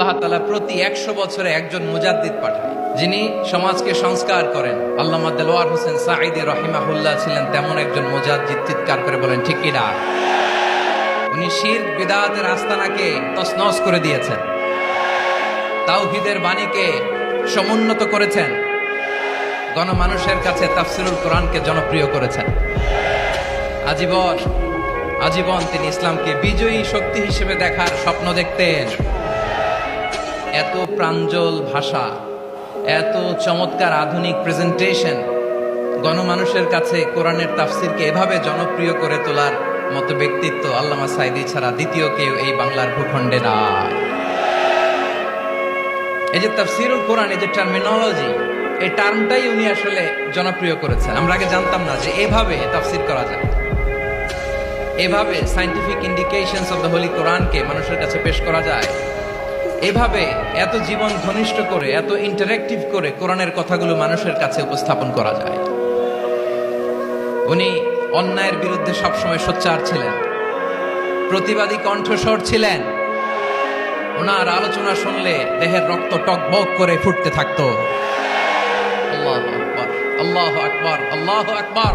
আল্লাহ তাআলা প্রতি 100 বছরে একজন মুজাদ্দিদ পাঠায়, যিনি সমাজকে সংস্কার করেন। আল্লামা দেলোয়ার হোসেন সাঈদী রাহিমাহুল্লাহ ছিলেন তেমন একজন মুজাদ্দিদ। চিৎকার করে বলেন ঠিক কিনা? উনি শিরক বিদআতের আস্তানাকে তছনছ করে দিয়েছেন, তাওহীদের বাণীকে সমুন্নত করেছেন, গণমানুষের কাছে তাফসীরুল কোরআনকে জনপ্রিয় করেছেন। আজীবন তিনি ইসলামকে বিজয়ী শক্তি হিসেবে দেখার স্বপ্ন দেখতেন। এত প্রাঞ্জল ভাষা, এত চমৎকার আধুনিক প্রেজেন্টেশন, গণমানুষের কাছে কোরআনের তাফসীরকে এভাবে জনপ্রিয় করে তোলার মতো ব্যক্তিত্ব আল্লামা সাঈদী ছাড়া দ্বিতীয় কেউ এই বাংলার ভূখণ্ডে নাই। এই যে তাফসীরুল কোরআন, এই যে টার্মিনোলজি, এই টার্মটাই উনি আসলে জনপ্রিয় করেছেন। আমরা আগে জানতাম না যে এভাবে তাফসীর করা যায়, এভাবে scientific indications of the Holi কোরআনকে মানুষের কাছে পেশ করা যায়, এভাবে এত জীবন ঘনিষ্ঠ করে, এত ইন্টারেক্টিভ করে কোরআনের কথাগুলো মানুষের কাছে উপস্থাপন করা যায়। উনি অন্যায়ের বিরুদ্ধে সবসময় সোচ্চার ছিলেন, প্রতিবাদী কণ্ঠস্বর ছিলেন। ওনার আলোচনা শুনলে দেহের রক্ত টকবক করে ফুটতে থাকতো। আল্লাহু আকবার, আল্লাহু আকবার, আল্লাহু আকবার।